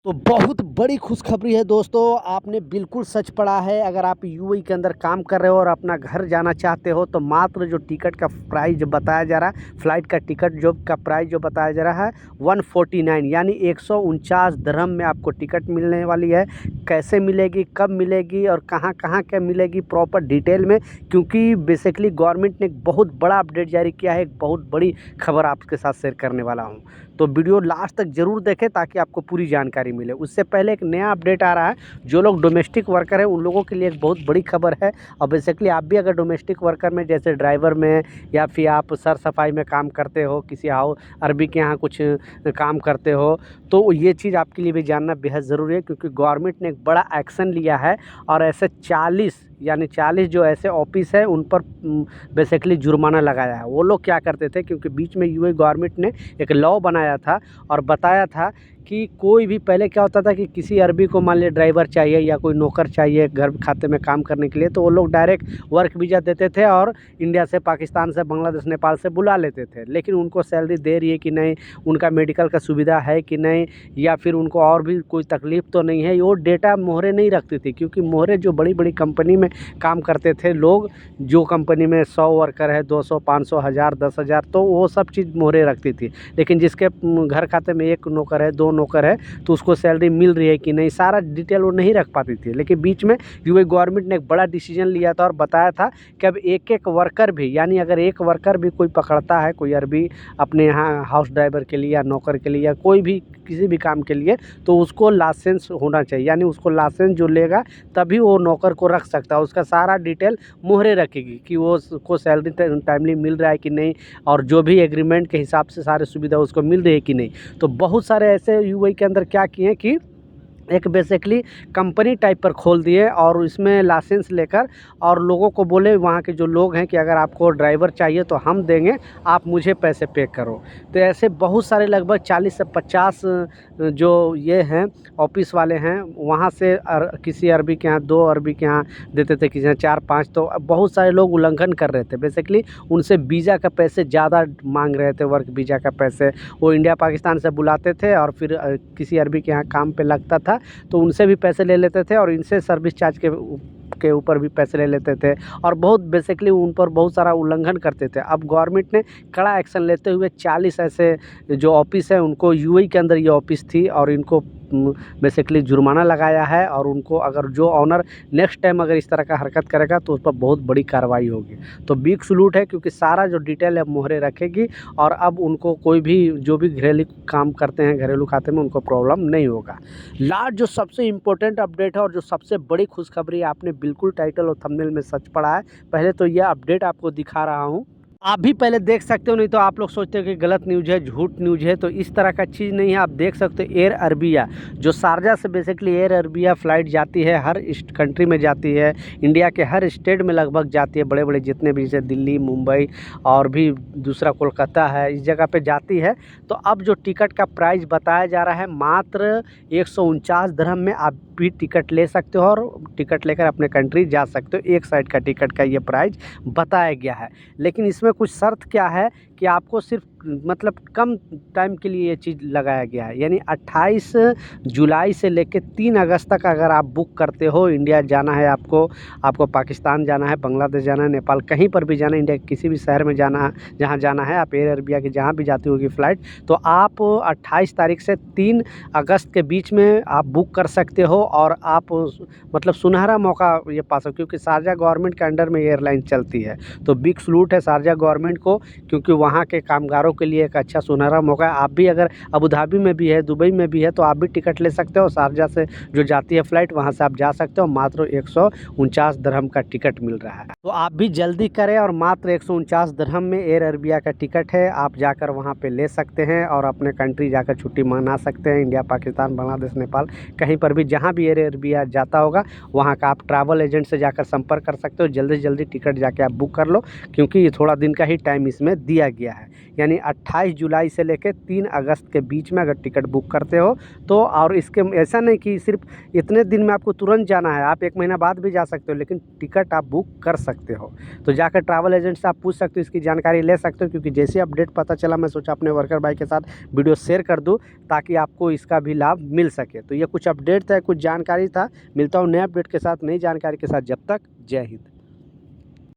तो बहुत बड़ी खुशखबरी है दोस्तों, आपने बिल्कुल सच पढ़ा है। अगर आप यूएई के अंदर काम कर रहे हो और अपना घर जाना चाहते हो तो मात्र जो टिकट का प्राइस जो बताया जा रहा है, फ़्लाइट का टिकट जो का प्राइस जो बताया जा रहा है 149 यानी 149 दिरहम में आपको टिकट मिलने वाली है। कैसे मिलेगी, कब मिलेगी और कहाँ-कहाँ क्या मिलेगी प्रॉपर डिटेल में, क्योंकि बेसिकली गवर्नमेंट ने एक बहुत बड़ा अपडेट जारी किया है। एक बहुत बड़ी खबर आपके साथ शेयर करने वाला हूँ। तो वीडियो लास्ट तक ज़रूर देखें ताकि आपको पूरी जानकारी मिले। उससे पहले एक नया अपडेट आ रहा है, जो लोग डोमेस्टिक वर्कर हैं उन लोगों के लिए एक बहुत बड़ी खबर है। और बेसिकली आप भी अगर डोमेस्टिक वर्कर में जैसे ड्राइवर में या फिर आप सर सफाई में काम करते हो, किसी अरबी के यहाँ कुछ काम करते हो, तो ये चीज़ आपके लिए भी जानना बेहद ज़रूरी है, क्योंकि गवर्नमेंट ने एक बड़ा एक्शन लिया है। और ऐसे 40 जो ऐसे ऑफिस है उन पर बेसिकली जुर्माना लगाया है। वो लोग क्या करते थे, क्योंकि बीच में यूएई गवर्नमेंट ने एक लॉ बनाया था और बताया था कि कोई भी पहले क्या होता था कि किसी अरबी को मान लिया ड्राइवर चाहिए या कोई नौकर चाहिए घर खाते में काम करने के लिए, तो वो लोग डायरेक्ट वर्क वीज़ा देते थे और इंडिया से, पाकिस्तान से, बांग्लादेश, नेपाल से बुला लेते थे। लेकिन उनको सैलरी दे रही है कि नहीं, उनका मेडिकल का सुविधा है कि नहीं, या फिर उनको और भी कोई तकलीफ़ तो नहीं है, वो डेटा मोहरे नहीं रखती थी। क्योंकि मोहरे जो बड़ी बड़ी कंपनी में काम करते थे लोग, जो कंपनी में 100 वर्कर है, 200, 500, 1000, 10,000, तो वो सब चीज़ मोहरे रखती थी। लेकिन जिसके घर खाते में 1 नौकर है, 2 नौकर है, तो उसको सैलरी मिल रही है कि नहीं, सारा डिटेल वो नहीं रख पाती थी। लेकिन बीच में यूएई गवर्नमेंट ने एक बड़ा डिसीजन लिया था और बताया था कि अब एक-एक वर्कर भी, यानी अगर एक वर्कर भी कोई पकड़ता है, कोई अरबी अपने यहाँ हाउस ड्राइवर के लिए या नौकर के लिए या कोई भी किसी भी काम के लिए, तो उसको लाइसेंस होना चाहिए। यानी उसको लाइसेंस जो लेगा तभी वो नौकर को रख सकता है। उसका सारा डिटेल मोहरे रखेगी कि वो उसको सैलरी टाइमली मिल रहा है कि नहीं, और जो भी एग्रीमेंट के हिसाब से सारी सुविधा उसको मिल रही है कि नहीं। तो बहुत सारे ऐसे यूएई के अंदर क्या किए कि एक बेसिकली कंपनी टाइप पर खोल दिए और इसमें लाइसेंस लेकर और लोगों को बोले, वहाँ के जो लोग हैं, कि अगर आपको ड्राइवर चाहिए तो हम देंगे, आप मुझे पैसे पे करो। तो ऐसे बहुत सारे लगभग 40 से 50 जो ये हैं ऑफिस वाले हैं, वहाँ से किसी अरबी के यहाँ 2 अरबी के यहाँ देते थे, किसी यहाँ 4-5, तो बहुत सारे लोग उल्लंघन कर रहे थे। बेसिकली उनसे वीज़ा का पैसे ज़्यादा मांग रहे थे, वर्क वीज़ा का पैसे। वो इंडिया पाकिस्तान से बुलाते थे और फिर किसी अरबी के यहाँ काम पे लगता था, तो उनसे भी पैसे ले लेते थे और इनसे सर्विस चार्ज के ऊपर भी पैसे ले लेते थे और बहुत बेसिकली उन पर बहुत सारा उल्लंघन करते थे। अब गवर्नमेंट ने कड़ा एक्शन लेते हुए 40 ऐसे जो ऑफिस है उनको, यूएई के अंदर ये ऑफिस थी, और इनको बेसिकली जुर्माना लगाया है। और उनको अगर जो ऑनर नेक्स्ट टाइम अगर इस तरह का हरकत करेगा तो उस पर बहुत बड़ी कार्रवाई होगी। तो बिग सलूट है, क्योंकि सारा जो डिटेल है मोहरे रखेगी और अब उनको कोई भी जो भी घरेलू काम करते हैं घरेलू खाते में, उनको प्रॉब्लम नहीं होगा। लास्ट जो सबसे इम्पोर्टेंट अपडेट है और जो सबसे बड़ी खुशखबरी, आपने बिल्कुल टाइटल और थंबनेल में सच पढ़ा है। पहले तो यह अपडेट आपको दिखा रहा हूँ, आप भी पहले देख सकते हो, नहीं तो आप लोग सोचते हो कि गलत न्यूज़ है, झूठ न्यूज़ है। तो इस तरह का चीज़ नहीं है, आप देख सकते हो। एयर अरबिया जो शारजा से बेसिकली एयर अरबिया फ़्लाइट जाती है, हर कंट्री में जाती है, इंडिया के हर स्टेट में लगभग जाती है, बड़े बड़े जितने भी, जैसे दिल्ली, मुंबई और भी दूसरा कोलकाता है, इस जगह पे जाती है। तो अब जो टिकट का प्राइस बताया जा रहा है मात्र 149 दिरहम में आप भी टिकट ले सकते हो और टिकट लेकर अपने कंट्री जा सकते हो। एक साइड का टिकट का ये प्राइस बताया गया है। लेकिन इसमें कुछ शर्त क्या है कि आपको सिर्फ मतलब कम टाइम के लिए ये चीज़ लगाया गया है, यानी 28 जुलाई से लेकर 3 अगस्त तक अगर आप बुक करते हो, इंडिया जाना है आपको पाकिस्तान जाना है, बांग्लादेश जाना है, नेपाल, कहीं पर भी जाना है, इंडिया के किसी भी शहर में जाना है, जहाँ जाना है, आप एयर अरबिया की जहाँ भी जाती होगी फ़्लाइट, तो आप 28 तारीख से 3 अगस्त के बीच में आप बुक कर सकते हो और आप मतलब सुनहरा मौका ये पा सकते हो, क्योंकि शारजा गवर्नमेंट के अंडर में एयरलाइन चलती है। तो बिग सलूट है शारजा गवर्नमेंट को, क्योंकि वहाँ के कामगारों के लिए एक अच्छा सुनहरा मौका है। आप भी अगर अबू धाबी में भी है, दुबई में भी है, तो आप भी टिकट ले सकते हो। शारजा से जो जाती है फ़्लाइट, वहाँ से आप जा सकते हो। मात्र 149 दिरहम का टिकट मिल रहा है, तो आप भी जल्दी करें और मात्र 149 दिरहम में एयर अरबिया का टिकट है। आप जाकर वहाँ पे ले सकते हैं और अपने कंट्री जाकर छुट्टी मना सकते हैं। इंडिया, पाकिस्तान, बांग्लादेश, नेपाल, कहीं पर भी जहाँ भी एयर अरबिया जाता होगा, वहाँ का आप ट्रैवल एजेंट से जाकर संपर्क कर सकते हो। जल्दी से जल्दी टिकट जाके आप बुक कर लो, क्योंकि ये थोड़ा दिन का ही टाइम इसमें दिया गया है। यानी यानी 28 जुलाई से लेकर 3 अगस्त के बीच में अगर टिकट बुक करते हो तो। और इसके ऐसा नहीं कि सिर्फ इतने दिन में आपको तुरंत जाना है, आप 1 महीना बाद भी जा सकते हो, लेकिन टिकट आप बुक कर सकते हो। तो जाकर ट्रैवल एजेंट से आप पूछ सकते हो, इसकी जानकारी ले सकते हो, क्योंकि जैसे अपडेट पता चला मैं सोचा अपने वर्कर भाई के साथ वीडियो शेयर कर दूँ ताकि आपको इसका भी लाभ मिल सके। तो ये कुछ अपडेट था, कुछ जानकारी था। मिलता हूँ नए अपडेट के साथ, नई जानकारी के साथ। जब तक जय हिंद।